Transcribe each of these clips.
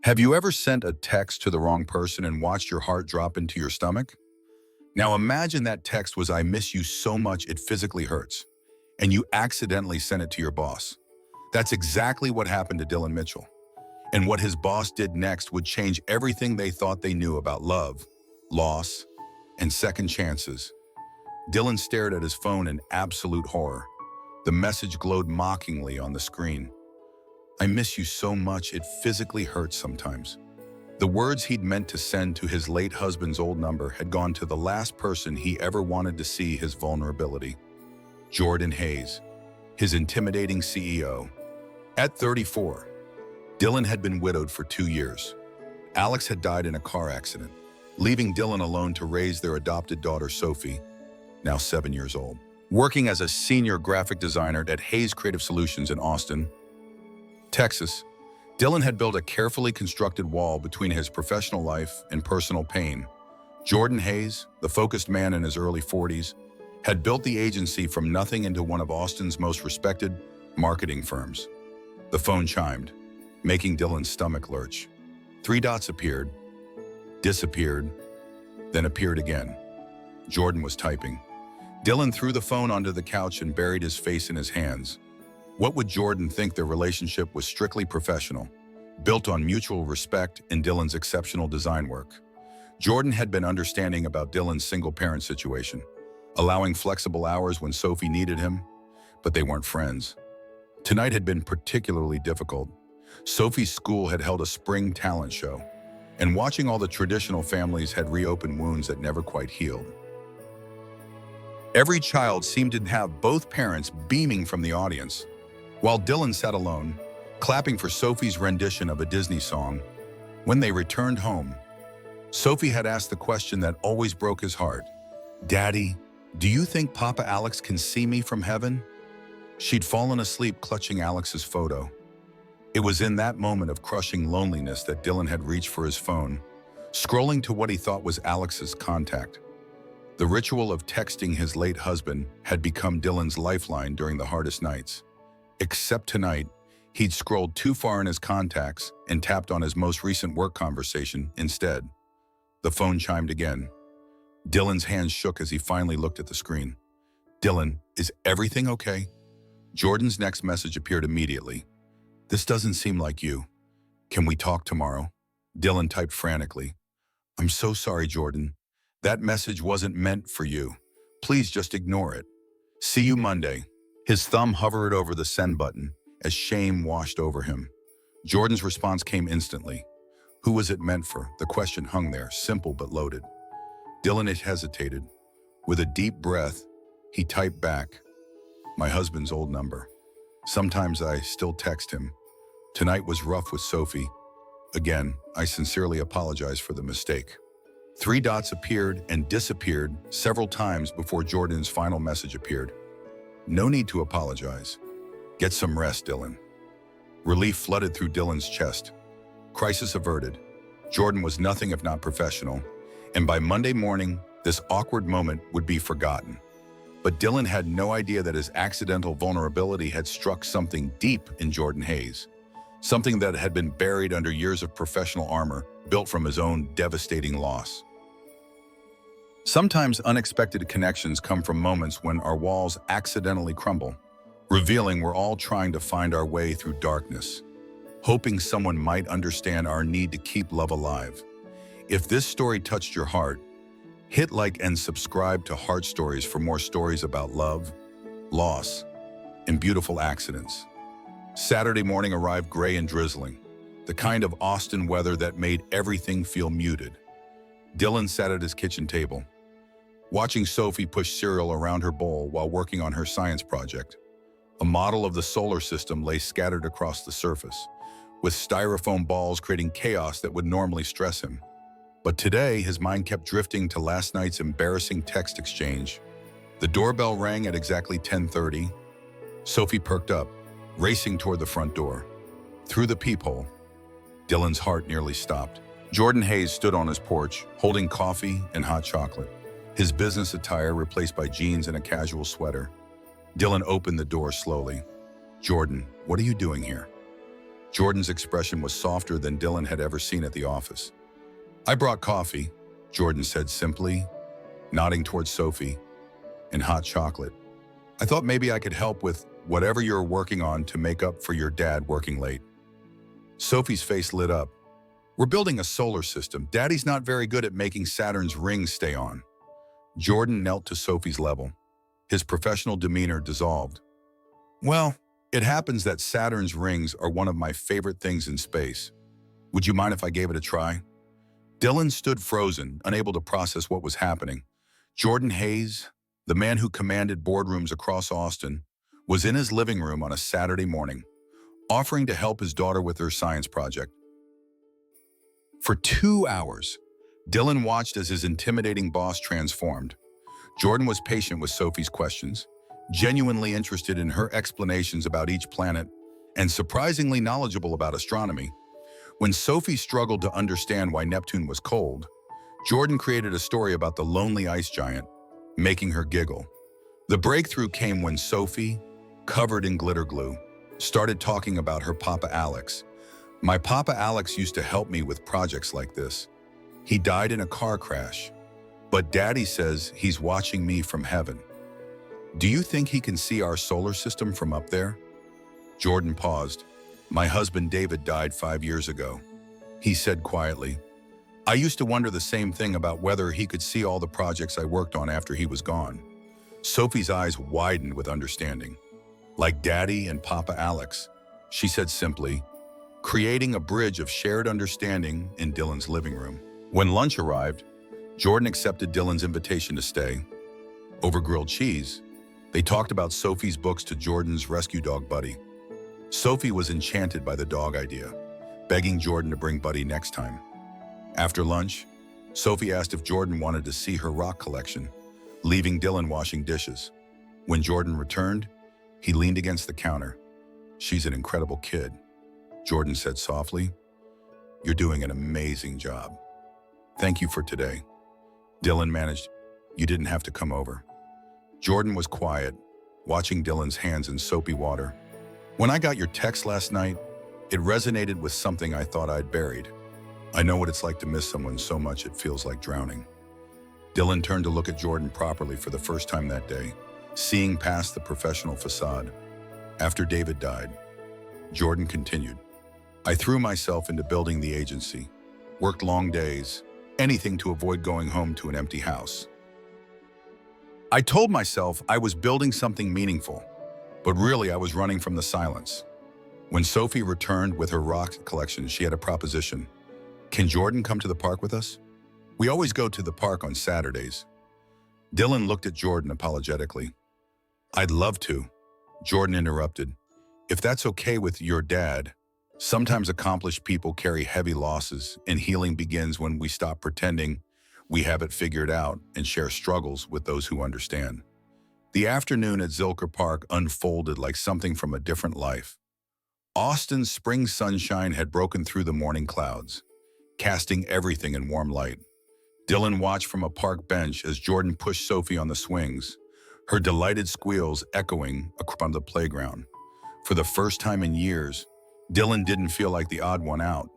Have you ever sent a text to the wrong person and watched your heart drop into your stomach? Now imagine that text was "I miss you so much it physically hurts," and you accidentally sent it to your boss. That's exactly what happened to Dylan Mitchell. And what his boss did next would change everything they thought they knew about love, loss, and second chances. Dylan stared at his phone in absolute horror. The message glowed mockingly on the screen. "I miss you so much it physically hurts sometimes." The words he'd meant to send to his late husband's old number had gone to the last person he ever wanted to see his vulnerability. Jordan Hayes, his intimidating CEO. At 34, Dylan had been widowed for 2 years. Alex had died in a car accident, leaving Dylan alone to raise their adopted daughter Sophie, now 7 years old. Working as a senior graphic designer at Hayes Creative Solutions in Austin, Texas, Dylan had built a carefully constructed wall between his professional life and personal pain. Jordan Hayes, the focused man in his early 40s, had built the agency from nothing into one of Austin's most respected marketing firms. The phone chimed, making Dylan's stomach lurch. 3 dots appeared, disappeared, then appeared again. Jordan was typing. Dylan threw the phone onto the couch and buried his face in his hands. What would Jordan think? Their relationship was strictly professional, built on mutual respect and Dylan's exceptional design work. Jordan had been understanding about Dylan's single-parent situation, allowing flexible hours when Sophie needed him, but they weren't friends. Tonight had been particularly difficult. Sophie's school had held a spring talent show, and watching all the traditional families had reopened wounds that never quite healed. Every child seemed to have both parents beaming from the audience, while Dylan sat alone, clapping for Sophie's rendition of a Disney song. When they returned home, Sophie had asked the question that always broke his heart. "Daddy, do you think Papa Alex can see me from heaven?" She'd fallen asleep clutching Alex's photo. It was in that moment of crushing loneliness that Dylan had reached for his phone, scrolling to what he thought was Alex's contact. The ritual of texting his late husband had become Dylan's lifeline during the hardest nights. Except tonight, he'd scrolled too far in his contacts and tapped on his most recent work conversation instead. The phone chimed again. Dylan's hands shook as he finally looked at the screen. "Dylan, is everything okay?" Jordan's next message appeared immediately. "This doesn't seem like you. Can we talk tomorrow?" Dylan typed frantically. "I'm so sorry, Jordan. That message wasn't meant for you. Please just ignore it. See you Monday." His thumb hovered over the send button as shame washed over him. Jordan's response came instantly. Who was it meant for? The question hung there, simple but loaded. Dylan had hesitated. With a deep breath, he typed back, "My husband's old number. Sometimes I still text him. Tonight was rough with Sophie. Again, I sincerely apologize for the mistake." 3 dots appeared and disappeared several times before Jordan's final message appeared. "No need to apologize. Get some rest, Dylan." Relief flooded through Dylan's chest. Crisis averted. Jordan was nothing if not professional, and by Monday morning, this awkward moment would be forgotten. But Dylan had no idea that his accidental vulnerability had struck something deep in Jordan Hayes, something that had been buried under years of professional armor built from his own devastating loss. Sometimes unexpected connections come from moments when our walls accidentally crumble, revealing we're all trying to find our way through darkness, hoping someone might understand our need to keep love alive. If this story touched your heart, hit like and subscribe to Heart Stories for more stories about love, loss, and beautiful accidents. Saturday morning arrived gray and drizzling, the kind of Austin weather that made everything feel muted. Dylan sat at his kitchen table, watching Sophie push cereal around her bowl while working on her science project. A model of the solar system lay scattered across the surface, with styrofoam balls creating chaos that would normally stress him. But today, his mind kept drifting to last night's embarrassing text exchange. The doorbell rang at exactly 10:30. Sophie perked up, racing toward the front door. Through the peephole, Dylan's heart nearly stopped. Jordan Hayes stood on his porch, holding coffee and hot chocolate, his business attire replaced by jeans and a casual sweater. Dylan opened the door slowly. "Jordan, what are you doing here?" Jordan's expression was softer than Dylan had ever seen at the office. "I brought coffee," Jordan said simply, nodding towards Sophie, "and hot chocolate. I thought maybe I could help with whatever you're working on to make up for your dad working late." Sophie's face lit up. "We're building a solar system. Daddy's not very good at making Saturn's rings stay on." Jordan knelt to Sophie's level. His professional demeanor dissolved. "Well, it happens that Saturn's rings are one of my favorite things in space. Would you mind if I gave it a try?" Dylan stood frozen, unable to process what was happening. Jordan Hayes, the man who commanded boardrooms across Austin, was in his living room on a Saturday morning, offering to help his daughter with her science project. For 2 hours, Dylan watched as his intimidating boss transformed. Jordan was patient with Sophie's questions, genuinely interested in her explanations about each planet, and surprisingly knowledgeable about astronomy. When Sophie struggled to understand why Neptune was cold, Jordan created a story about the lonely ice giant, making her giggle. The breakthrough came when Sophie, covered in glitter glue, started talking about her Papa Alex. "My Papa Alex used to help me with projects like this. He died in a car crash, but Daddy says he's watching me from heaven. Do you think he can see our solar system from up there?" Jordan paused. "My husband David died 5 years ago," he said quietly. "I used to wonder the same thing about whether he could see all the projects I worked on after he was gone." Sophie's eyes widened with understanding. "Like Daddy and Papa Alex," she said simply, creating a bridge of shared understanding in Dylan's living room. When lunch arrived, Jordan accepted Dylan's invitation to stay. Over grilled cheese, they talked about Sophie's books to Jordan's rescue dog Buddy. Sophie was enchanted by the dog idea, begging Jordan to bring Buddy next time. After lunch, Sophie asked if Jordan wanted to see her rock collection, leaving Dylan washing dishes. When Jordan returned, he leaned against the counter. "She's an incredible kid," Jordan said softly. "You're doing an amazing job. Thank you for today." Dylan managed, "You didn't have to come over." Jordan was quiet, watching Dylan's hands in soapy water. "When I got your text last night, it resonated with something I thought I'd buried. I know what it's like to miss someone so much it feels like drowning." Dylan turned to look at Jordan properly for the first time that day, seeing past the professional facade. "After David died," Jordan continued, "I threw myself into building the agency, worked long days, anything to avoid going home to an empty house. I told myself I was building something meaningful, but really I was running from the silence." When Sophie returned with her rock collection, she had a proposition. "Can Jordan come to the park with us? We always go to the park on Saturdays." Dylan looked at Jordan apologetically. "I'd love to," Jordan interrupted. "If that's okay with your dad. Sometimes accomplished people carry heavy losses, and healing begins when we stop pretending we have it figured out and share struggles with those who understand." The afternoon at Zilker Park unfolded like something from a different life. Austin's spring sunshine had broken through the morning clouds, casting everything in warm light. Dylan watched from a park bench as Jordan pushed Sophie on the swings, her delighted squeals echoing across the playground. For the first time in years, Dylan didn't feel like the odd one out.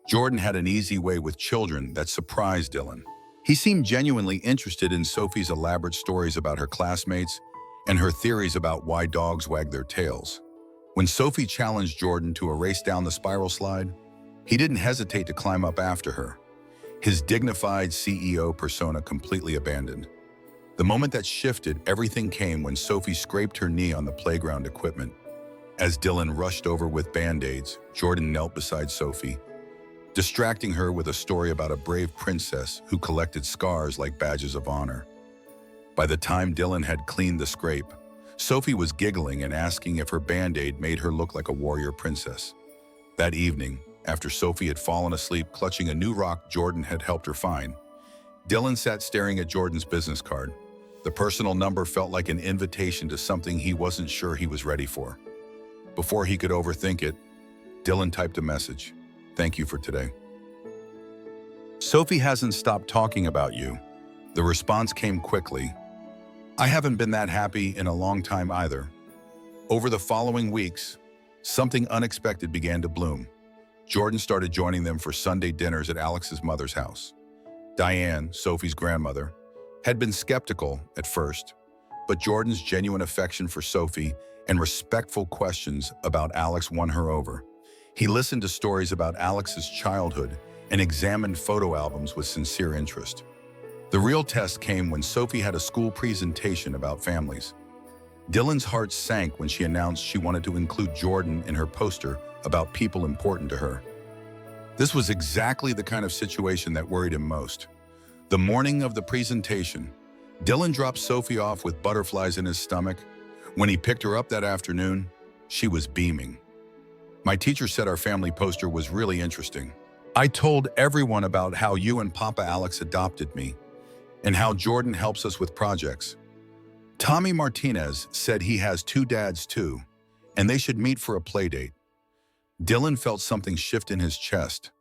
Jordan had an easy way with children that surprised Dylan. He seemed genuinely interested in Sophie's elaborate stories about her classmates and her theories about why dogs wag their tails. When Sophie challenged Jordan to a race down the spiral slide, he didn't hesitate to climb up after her, his dignified CEO persona completely abandoned. The moment that shifted, everything came when Sophie scraped her knee on the playground equipment. As Dylan rushed over with Band-Aids, Jordan knelt beside Sophie, distracting her with a story about a brave princess who collected scars like badges of honor. By the time Dylan had cleaned the scrape, Sophie was giggling and asking if her Band-Aid made her look like a warrior princess. That evening, after Sophie had fallen asleep clutching a new rock Jordan had helped her find, Dylan sat staring at Jordan's business card. The personal number felt like an invitation to something he wasn't sure he was ready for. Before he could overthink it, Dylan typed a message. "Thank you for today. Sophie hasn't stopped talking about you." The response came quickly. "I haven't been that happy in a long time either." Over the following weeks, something unexpected began to bloom. Jordan started joining them for Sunday dinners at Alex's mother's house. Diane, Sophie's grandmother, had been skeptical at first, but Jordan's genuine affection for Sophie and respectful questions about Alex won her over. He listened to stories about Alex's childhood and examined photo albums with sincere interest. The real test came when Sophie had a school presentation about families. Dylan's heart sank when she announced she wanted to include Jordan in her poster about people important to her. This was exactly the kind of situation that worried him most. The morning of the presentation, Dylan dropped Sophie off with butterflies in his stomach. When he picked her up that afternoon, she was beaming. "My teacher said our family poster was really interesting. I told everyone about how you and Papa Alex adopted me and how Jordan helps us with projects. Tommy Martinez said he has two dads too, and they should meet for a play date." Dylan felt something shift in his chest.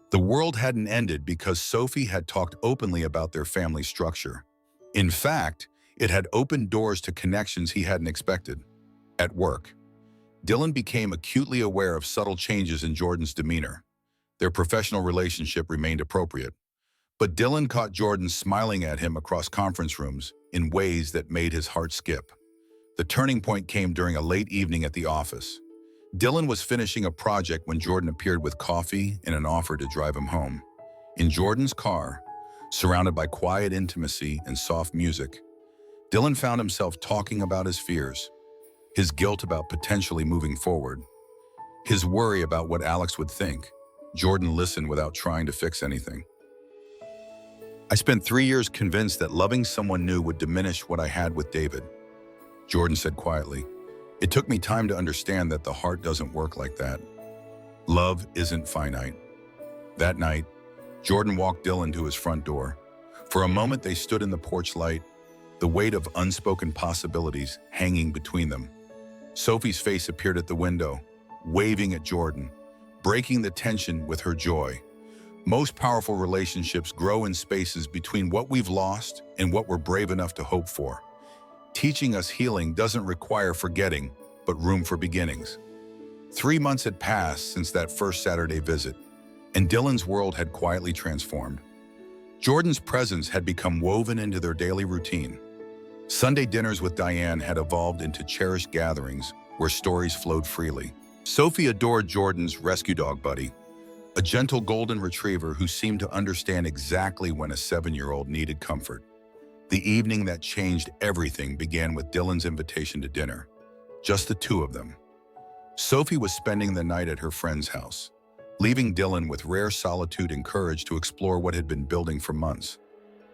The world hadn't ended because Sophie had talked openly about their family structure. In fact, it had opened doors to connections he hadn't expected. At work, Dylan became acutely aware of subtle changes in Jordan's demeanor. Their professional relationship remained appropriate, but Dylan caught Jordan smiling at him across conference rooms in ways that made his heart skip. The turning point came during a late evening at the office. Dylan was finishing a project when Jordan appeared with coffee and an offer to drive him home. In Jordan's car, surrounded by quiet intimacy and soft music, Dylan found himself talking about his fears, his guilt about potentially moving forward, his worry about what Alex would think. Jordan listened without trying to fix anything. "I spent 3 years convinced that loving someone new would diminish what I had with David," Jordan said quietly. "It took me time to understand that the heart doesn't work like that. Love isn't finite." That night, Jordan walked Dylan to his front door. For a moment, they stood in the porch light, the weight of unspoken possibilities hanging between them. Sophie's face appeared at the window, waving at Jordan, breaking the tension with her joy. Most powerful relationships grow in spaces between what we've lost and what we're brave enough to hope for. Teaching us healing doesn't require forgetting, but room for beginnings. 3 months had passed since that first Saturday visit, and Dylan's world had quietly transformed. Jordan's presence had become woven into their daily routine. Sunday dinners with Diane had evolved into cherished gatherings where stories flowed freely. Sophie adored Jordan's rescue dog buddy, a gentle golden retriever who seemed to understand exactly when a 7-year-old needed comfort. The evening that changed everything began with Dylan's invitation to dinner. Just the two of them. Sophie was spending the night at her friend's house, leaving Dylan with rare solitude and courage to explore what had been building for months.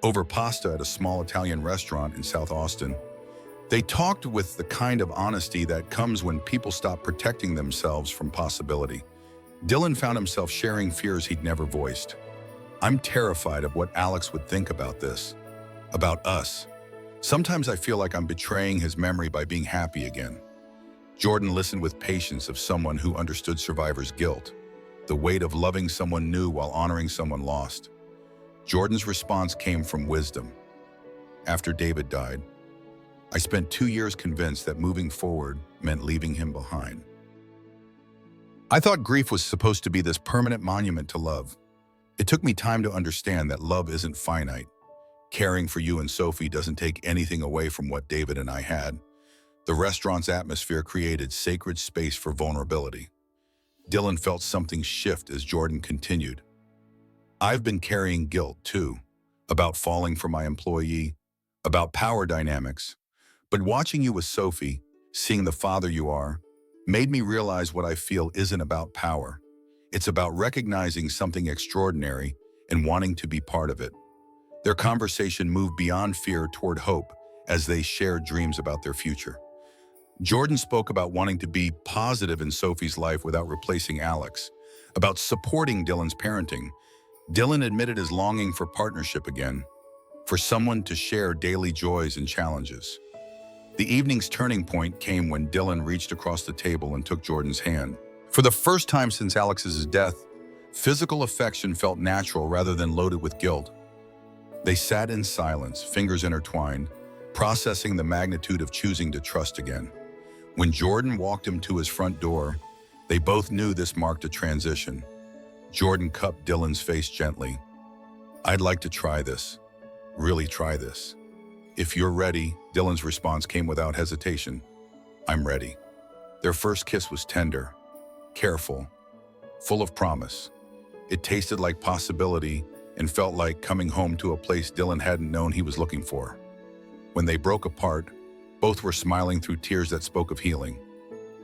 Over pasta at a small Italian restaurant in South Austin, they talked with the kind of honesty that comes when people stop protecting themselves from possibility. Dylan found himself sharing fears he'd never voiced. "I'm terrified of what Alex would think about this, about us. Sometimes I feel like I'm betraying his memory by being happy again." Jordan listened with patience of someone who understood survivor's guilt, the weight of loving someone new while honoring someone lost. Jordan's response came from wisdom. "After David died, I spent 2 years convinced that moving forward meant leaving him behind. I thought grief was supposed to be this permanent monument to love. It took me time to understand that love isn't finite. Caring for you and Sophie doesn't take anything away from what David and I had." The restaurant's atmosphere created sacred space for vulnerability. Dylan felt something shift as Jordan continued. "I've been carrying guilt too, about falling for my employee, about power dynamics. But watching you with Sophie, seeing the father you are, made me realize what I feel isn't about power. It's about recognizing something extraordinary and wanting to be part of it." Their conversation moved beyond fear toward hope as they shared dreams about their future. Jordan spoke about wanting to be positive in Sophie's life without replacing Alex, about supporting Dylan's parenting. Dylan admitted his longing for partnership again, for someone to share daily joys and challenges. The evening's turning point came when Dylan reached across the table and took Jordan's hand. For the first time since Alex's death, physical affection felt natural rather than loaded with guilt. They sat in silence, fingers intertwined, processing the magnitude of choosing to trust again. When Jordan walked him to his front door, They both knew this marked a transition. Jordan cupped Dylan's face gently. "I'd like to try this. Really try this." "If you're ready," Dylan's response came without hesitation. "I'm ready." Their first kiss was tender, careful, full of promise. It tasted like possibility and felt like coming home to a place Dylan hadn't known he was looking for. When they broke apart, both were smiling through tears that spoke of healing.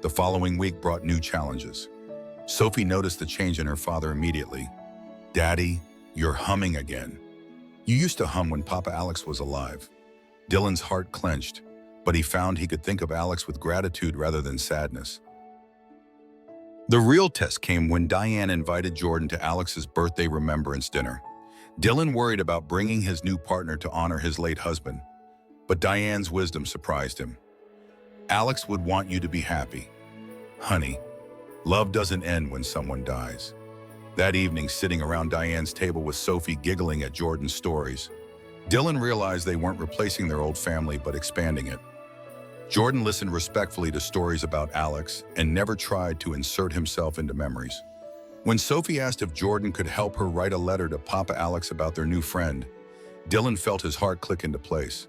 The following week brought new challenges. Sophie noticed the change in her father immediately. "Daddy, you're humming again. You used to hum when Papa Alex was alive." Dylan's heart clenched, but he found he could think of Alex with gratitude rather than sadness. The real test came when Diane invited Jordan to Alex's birthday remembrance dinner. Dylan worried about bringing his new partner to honor his late husband, but Diane's wisdom surprised him. "Alex would want you to be happy. Honey, love doesn't end when someone dies." That evening, sitting around Diane's table with Sophie giggling at Jordan's stories, Dylan realized they weren't replacing their old family but expanding it. Jordan listened respectfully to stories about Alex and never tried to insert himself into memories. When Sophie asked if Jordan could help her write a letter to Papa Alex about their new friend, Dylan felt his heart click into place.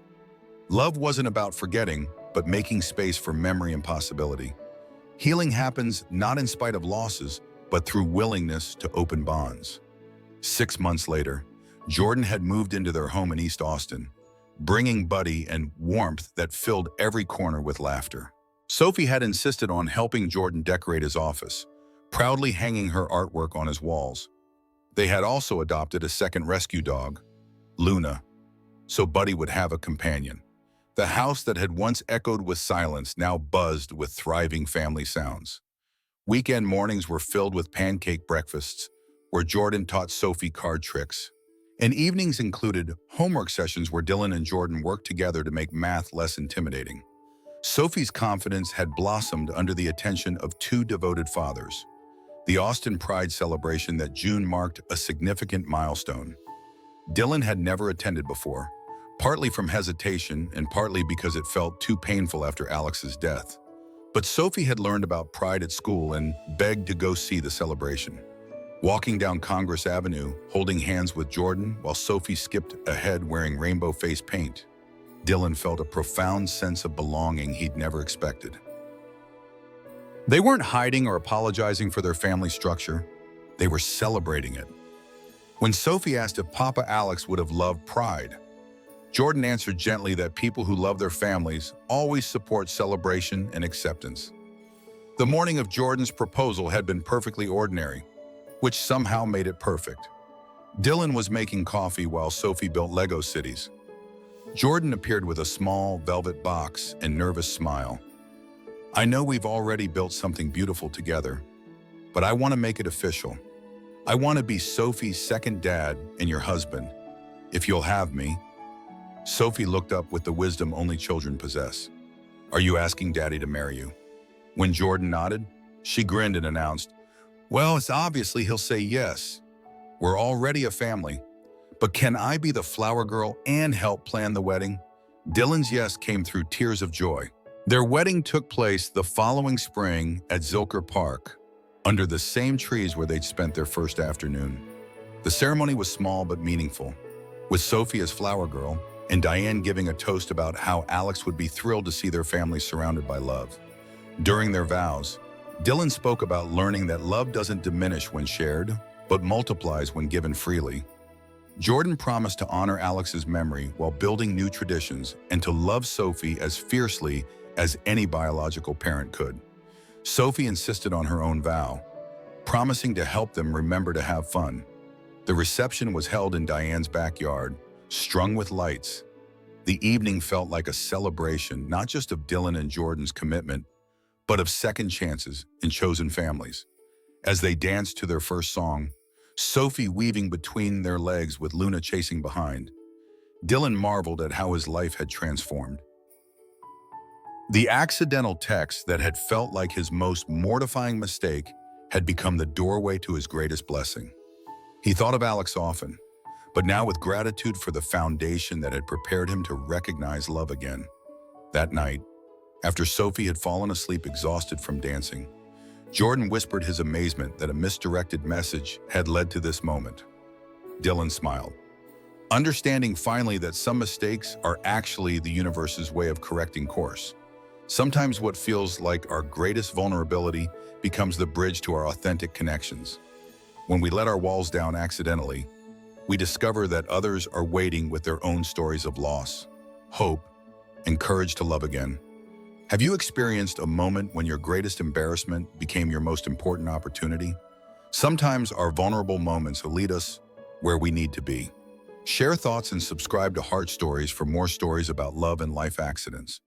Love wasn't about forgetting, but making space for memory and possibility. Healing happens not in spite of losses, but through willingness to open bonds. 6 months later, Jordan had moved into their home in East Austin, bringing Buddy and warmth that filled every corner with laughter. Sophie had insisted on helping Jordan decorate his office, proudly hanging her artwork on his walls. They had also adopted a second rescue dog, Luna, so Buddy would have a companion. The house that had once echoed with silence now buzzed with thriving family sounds. Weekend mornings were filled with pancake breakfasts, where Jordan taught Sophie card tricks. And evenings included homework sessions where Dylan and Jordan worked together to make math less intimidating. Sophie's confidence had blossomed under the attention of two devoted fathers. The Austin Pride celebration that June marked a significant milestone. Dylan had never attended before, partly from hesitation and partly because it felt too painful after Alex's death. But Sophie had learned about Pride at school and begged to go see the celebration. Walking down Congress Avenue, holding hands with Jordan while Sophie skipped ahead wearing rainbow face paint, Dylan felt a profound sense of belonging he'd never expected. They weren't hiding or apologizing for their family structure. They were celebrating it. When Sophie asked if Papa Alex would have loved Pride, Jordan answered gently that people who love their families always support celebration and acceptance. The morning of Jordan's proposal had been perfectly ordinary, which somehow made it perfect. Dylan was making coffee while Sophie built Lego cities. Jordan appeared with a small velvet box and nervous smile. "I know we've already built something beautiful together, but I want to make it official. I want to be Sophie's second dad and your husband, if you'll have me." Sophie looked up with the wisdom only children possess. "Are you asking Daddy to marry you?" When Jordan nodded, she grinned and announced, "Well, it's obviously he'll say yes. We're already a family. But can I be the flower girl and help plan the wedding?" Dylan's yes came through tears of joy. Their wedding took place the following spring at Zilker Park, under the same trees where they'd spent their first afternoon. The ceremony was small but meaningful, with Sophie as flower girl and Diane giving a toast about how Alex would be thrilled to see their family surrounded by love. During their vows, Dylan spoke about learning that love doesn't diminish when shared, but multiplies when given freely. Jordan promised to honor Alex's memory while building new traditions and to love Sophie as fiercely as any biological parent could. Sophie insisted on her own vow, promising to help them remember to have fun. The reception was held in Diane's backyard, strung with lights. The evening felt like a celebration, not just of Dylan and Jordan's commitment, but of second chances in chosen families. As they danced to their first song, Sophie weaving between their legs with Luna chasing behind, Dylan marveled at how his life had transformed. The accidental text that had felt like his most mortifying mistake had become the doorway to his greatest blessing. He thought of Alex often, but now with gratitude for the foundation that had prepared him to recognize love again. That night, after Sophie had fallen asleep exhausted from dancing, Jordan whispered his amazement that a misdirected message had led to this moment. Dylan smiled, understanding finally that some mistakes are actually the universe's way of correcting course. Sometimes what feels like our greatest vulnerability becomes the bridge to our authentic connections. When we let our walls down accidentally, we discover that others are waiting with their own stories of loss, hope, and courage to love again. Have you experienced a moment when your greatest embarrassment became your most important opportunity? Sometimes our vulnerable moments lead us where we need to be. Share thoughts and subscribe to Heart Stories for more stories about love and life accidents.